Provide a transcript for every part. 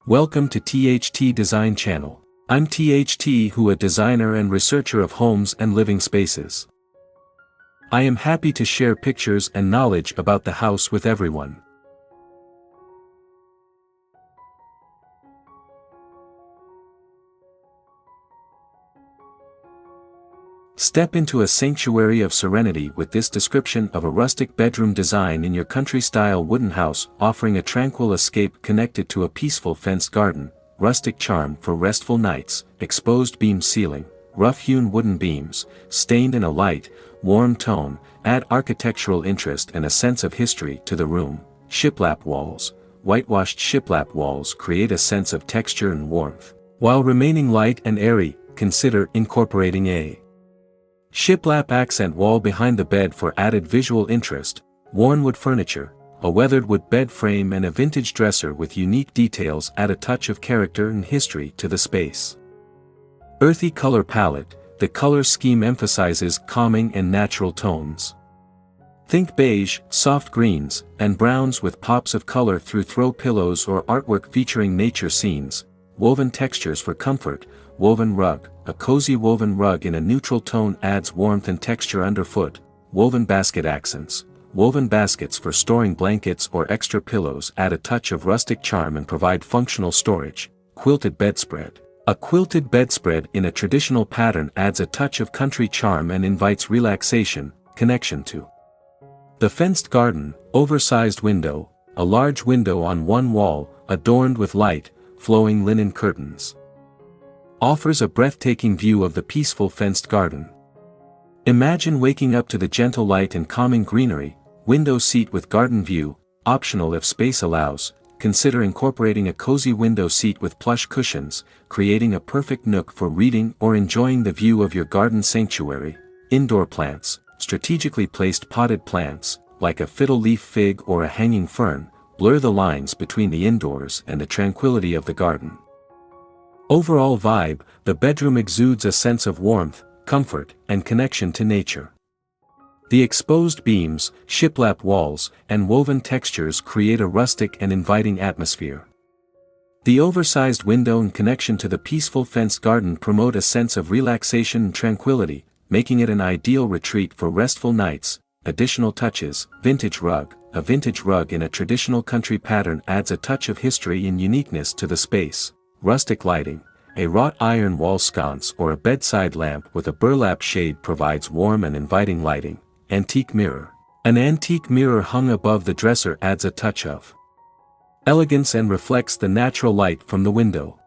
Welcome to THT Design Channel. I'm THT, who a designer and researcher of homes and living spaces. I am happy to share pictures and knowledge about the house with everyone. Step into a sanctuary of serenity with this description of a rustic bedroom design in your country-style wooden house, offering a tranquil escape connected to a peaceful fenced garden, rustic charm for restful nights, exposed beam ceiling, rough-hewn wooden beams, stained in a light, warm tone, add architectural interest and a sense of history to the room. Shiplap walls. Whitewashed shiplap walls create a sense of texture and warmth. While remaining light and airy, consider incorporating a shiplap accent wall behind the bed for added visual interest, worn wood furniture, a weathered wood bed frame and a vintage dresser with unique details add a touch of character and history to the space. Earthy color palette, the color scheme emphasizes calming and natural tones. Think beige, soft greens, and browns with pops of color through throw pillows or artwork featuring nature scenes. Woven textures for comfort, woven rug, a cozy woven rug in a neutral tone adds warmth and texture underfoot. Woven basket accents, woven baskets for storing blankets or extra pillows add a touch of rustic charm and provide functional storage. Quilted bedspread. A quilted bedspread in a traditional pattern adds a touch of country charm and invites relaxation, connection to the fenced garden. Oversized window, a large window on one wall, adorned with light, flowing linen curtains, offers a breathtaking view of the peaceful fenced garden. Imagine waking up to the gentle light and calming greenery. Window seat with garden view, optional if space allows. Consider incorporating a cozy window seat with plush cushions, creating a perfect nook for reading or enjoying the view of your garden sanctuary. Indoor plants, strategically placed potted plants, like a fiddle leaf fig or a hanging fern, blur the lines between the indoors and the tranquility of the garden. Overall vibe, the bedroom exudes a sense of warmth, comfort, and connection to nature. The exposed beams, shiplap walls, and woven textures create a rustic and inviting atmosphere. The oversized window and connection to the peaceful fenced garden promote a sense of relaxation and tranquility, making it an ideal retreat for restful nights. Additional touches, vintage rug. A vintage rug in a traditional country pattern adds a touch of history and uniqueness to the space. Rustic lighting. A wrought iron wall sconce or a bedside lamp with a burlap shade provides warm and inviting lighting. Antique mirror. An antique mirror hung above the dresser adds a touch of elegance and reflects the natural light from the window,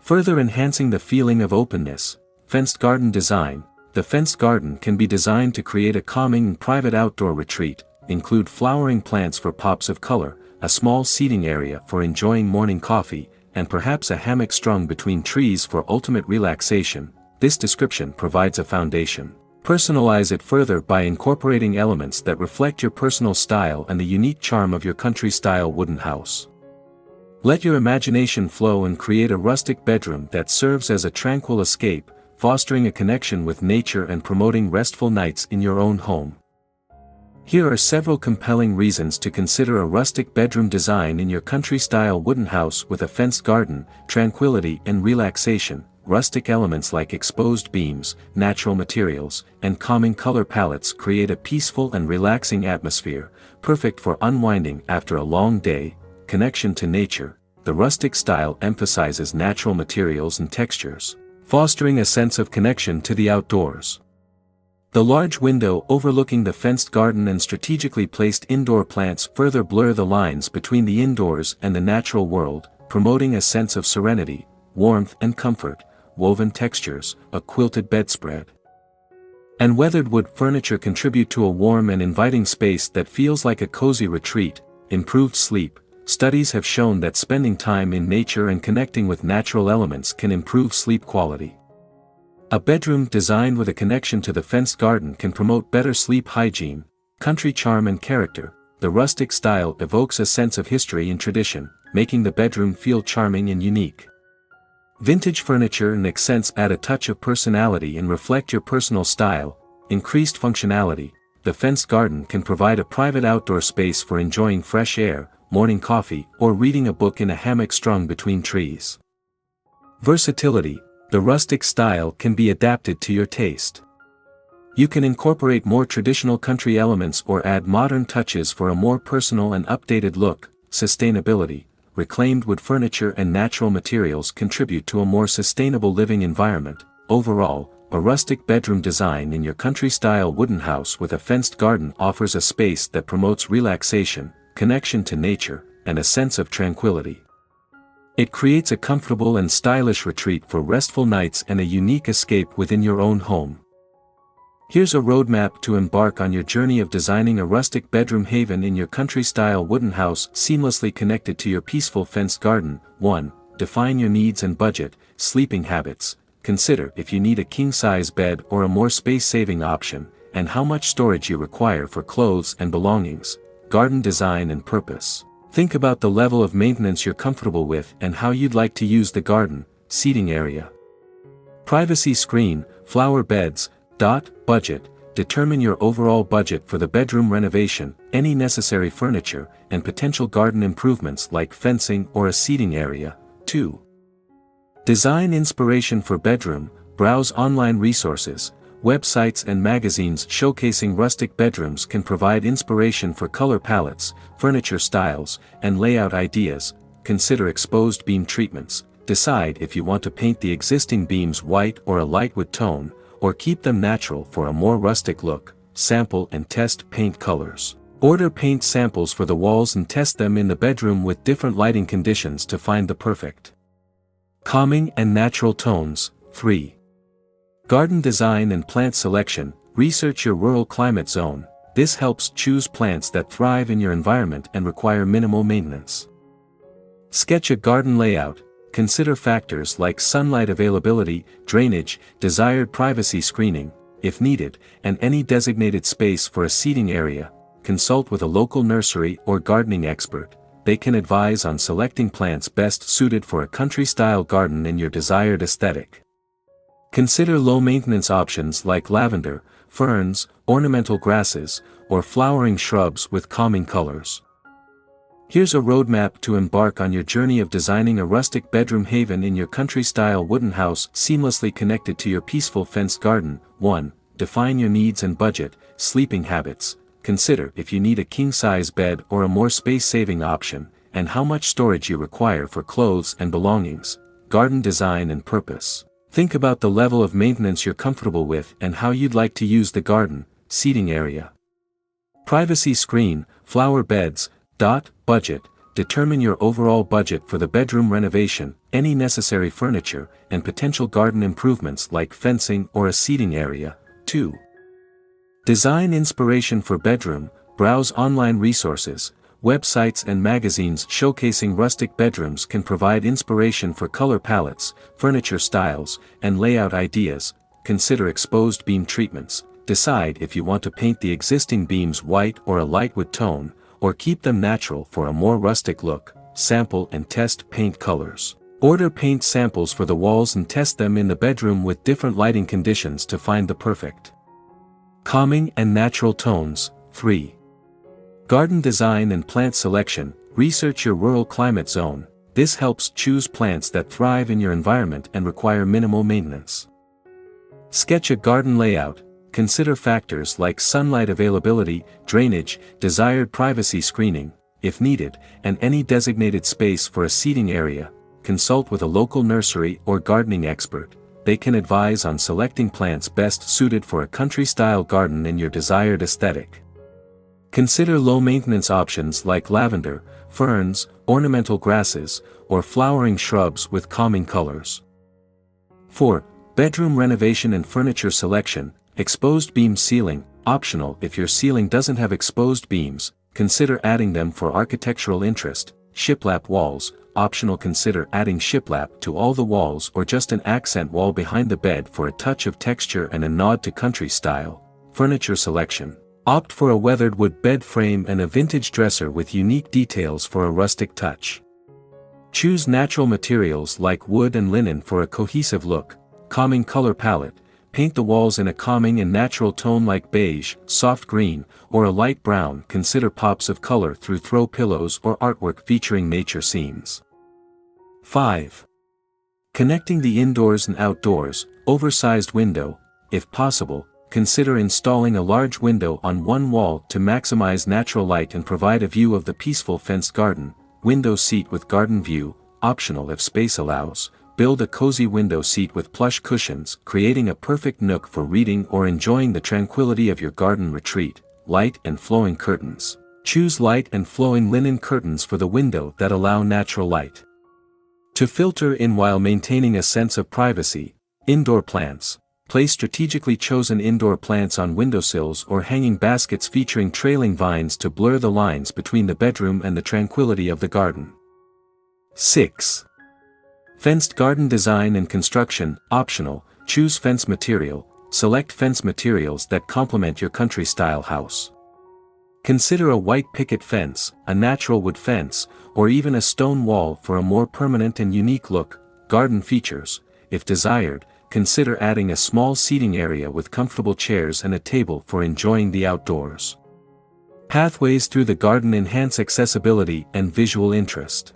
further enhancing the feeling of openness. Fenced garden design. The fenced garden can be designed to create a calming and private outdoor retreat. Include flowering plants for pops of color, a small seating area for enjoying morning coffee, and perhaps a hammock strung between trees for ultimate relaxation. This description provides a foundation. Personalize it further by incorporating elements that reflect your personal style and the unique charm of your country-style wooden house. Let your imagination flow and create a rustic bedroom that serves as a tranquil escape, fostering a connection with nature and promoting restful nights in your own home. Here are several compelling reasons to consider a rustic bedroom design in your country-style wooden house with a fenced garden. Tranquility and relaxation. Rustic elements like exposed beams, natural materials, and calming color palettes create a peaceful and relaxing atmosphere, perfect for unwinding after a long day. Connection to nature. The rustic style emphasizes natural materials and textures, fostering a sense of connection to the outdoors. The large window overlooking the fenced garden and strategically placed indoor plants further blur the lines between the indoors and the natural world, promoting a sense of serenity, warmth and comfort. Woven textures, a quilted bedspread, and weathered wood furniture contribute to a warm and inviting space that feels like a cozy retreat. Improved sleep. Studies have shown that spending time in nature and connecting with natural elements can improve sleep quality. A bedroom designed with a connection to the fenced garden can promote better sleep hygiene, country charm and character. The rustic style evokes a sense of history and tradition, making the bedroom feel charming and unique. Vintage furniture and accents add a touch of personality and reflect your personal style. Increased functionality. The fenced garden can provide a private outdoor space for enjoying fresh air, morning coffee, or reading a book in a hammock strung between trees. Versatility. The rustic style can be adapted to your taste. You can incorporate more traditional country elements or add modern touches for a more personal and updated look. Sustainability. Reclaimed wood furniture and natural materials contribute to a more sustainable living environment. Overall, a rustic bedroom design in your country-style wooden house with a fenced garden offers a space that promotes relaxation, connection to nature, and a sense of tranquility. It creates a comfortable and stylish retreat for restful nights and a unique escape within your own home. Here's a roadmap to embark on your journey of designing a rustic bedroom haven in your country-style wooden house seamlessly connected to your peaceful fenced garden. 1. Define your needs and budget. Sleeping habits. Consider if you need a king-size bed or a more space-saving option, and how much storage you require for clothes and belongings. Garden design and purpose. Think about the level of maintenance you're comfortable with and how you'd like to use the garden. Seating area. Privacy screen. Flower beds. Budget. Determine your overall budget for the bedroom renovation, any necessary furniture, and potential garden improvements like fencing or a seating area. 2. Design inspiration for bedroom. Browse online resources. Websites and magazines showcasing rustic bedrooms can provide inspiration for color palettes, furniture styles, and layout ideas. Consider exposed beam treatments. Decide if you want to paint the existing beams white or a light wood tone, or keep them natural for a more rustic look. Sample and test paint colors. Order paint samples for the walls and test them in the bedroom with different lighting conditions to find the perfect calming and natural tones. 3. Garden design and plant selection. Research your rural climate zone. This helps choose plants that thrive in your environment and require minimal maintenance. Sketch a garden layout. Consider factors like sunlight availability, drainage, desired privacy screening, if needed, and any designated space for a seating area. Consult with a local nursery or gardening expert. They can advise on selecting plants best suited for a country-style garden in your desired aesthetic. Consider low-maintenance options like lavender, ferns, ornamental grasses, or flowering shrubs with calming colors. Here's a roadmap to embark on your journey of designing a rustic bedroom haven in your country-style wooden house seamlessly connected to your peaceful fenced garden. 1. Define your needs and budget. Sleeping habits. Consider if you need a king-size bed or a more space-saving option, and how much storage you require for clothes and belongings. Garden design and purpose. Think about the level of maintenance you're comfortable with and how you'd like to use the garden. Seating area. Privacy screen. Flower beds. Budget. Determine your overall budget for the bedroom renovation, any necessary furniture, and potential garden improvements like fencing or a seating area. 2. Design inspiration for bedroom. Browse online resources. Websites and magazines showcasing rustic bedrooms can provide inspiration for color palettes, furniture styles, and layout ideas. Consider exposed beam treatments. Decide if you want to paint the existing beams white or a light wood tone, or keep them natural for a more rustic look. Sample and test paint colors. Order paint samples for the walls and test them in the bedroom with different lighting conditions to find the perfect calming and natural tones. 3. Garden design and plant selection. Research your rural climate zone. This helps choose plants that thrive in your environment and require minimal maintenance. Sketch a garden layout. Consider factors like sunlight availability, drainage, desired privacy screening, if needed, and any designated space for a seating area. Consult with a local nursery or gardening expert. They can advise on selecting plants best suited for a country-style garden in your desired aesthetic. Consider low-maintenance options like lavender, ferns, ornamental grasses, or flowering shrubs with calming colors. 4. Bedroom renovation and furniture selection. Exposed beam ceiling. Optional if your ceiling doesn't have exposed beams, consider adding them for architectural interest. Shiplap walls. Optional, consider adding shiplap to all the walls or just an accent wall behind the bed for a touch of texture and a nod to country style. Furniture selection. Opt for a weathered wood bed frame and a vintage dresser with unique details for a rustic touch. Choose natural materials like wood and linen for a cohesive look. Calming color palette. paint the walls in a calming and natural tone like beige, soft green, or a light brown. Consider pops of color through throw pillows or artwork featuring nature scenes. 5. Connecting the indoors and outdoors. Oversized window. If possible, consider installing a large window on one wall to maximize natural light and provide a view of the peaceful fenced garden. Window seat with garden view, optional if space allows. Build a cozy window seat with plush cushions, creating a perfect nook for reading or enjoying the tranquility of your garden retreat. Light and flowing curtains. Choose light and flowing linen curtains for the window that allow natural light to filter in while maintaining a sense of privacy. Indoor plants. Place strategically chosen indoor plants on windowsills or hanging baskets featuring trailing vines to blur the lines between the bedroom and the tranquility of the garden. 6. Fenced garden design and construction. Optional, choose fence material. Select fence materials that complement your country-style house. Consider a white picket fence, a natural wood fence, or even a stone wall for a more permanent and unique look. Garden features. If desired, consider adding a small seating area with comfortable chairs and a table for enjoying the outdoors. Pathways through the garden enhance accessibility and visual interest.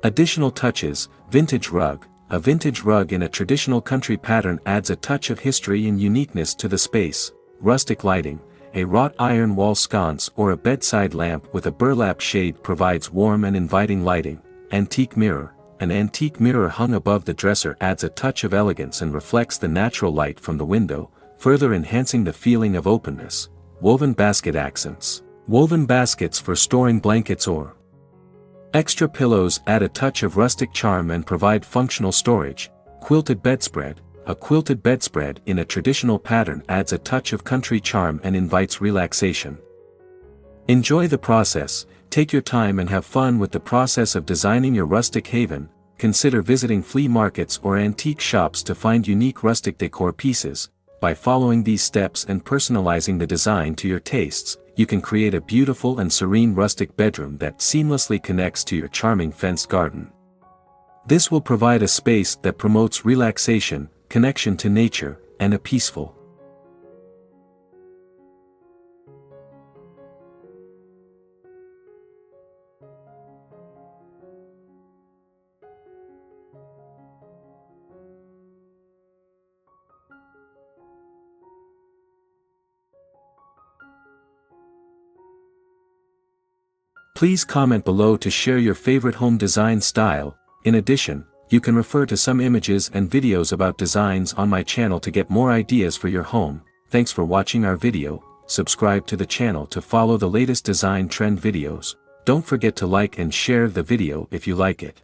Additional touches. Vintage rug. A vintage rug in a traditional country pattern adds a touch of history and uniqueness to the space. Rustic lighting. A wrought iron wall sconce or a bedside lamp with a burlap shade provides warm and inviting lighting. Antique mirror. An antique mirror hung above the dresser adds a touch of elegance and reflects the natural light from the window, further enhancing the feeling of openness. Woven basket accents. Woven baskets for storing blankets or extra pillows add a touch of rustic charm and provide functional storage. Quilted bedspread. A quilted bedspread in a traditional pattern adds a touch of country charm and invites relaxation. Enjoy the process. Take your time and have fun with the process of designing your rustic haven. Consider visiting flea markets or antique shops to find unique rustic decor pieces. By following these steps and personalizing the design to your tastes, you can create a beautiful and serene rustic bedroom that seamlessly connects to your charming fenced garden. This will provide a space that promotes relaxation, connection to nature, and a peaceful. Please comment below to share your favorite home design style. In addition, you can refer to some images and videos about designs on my channel to get more ideas for your home. Thanks for watching our video. Subscribe to the channel to follow the latest design trend videos. Don't forget to like and share the video if you like it.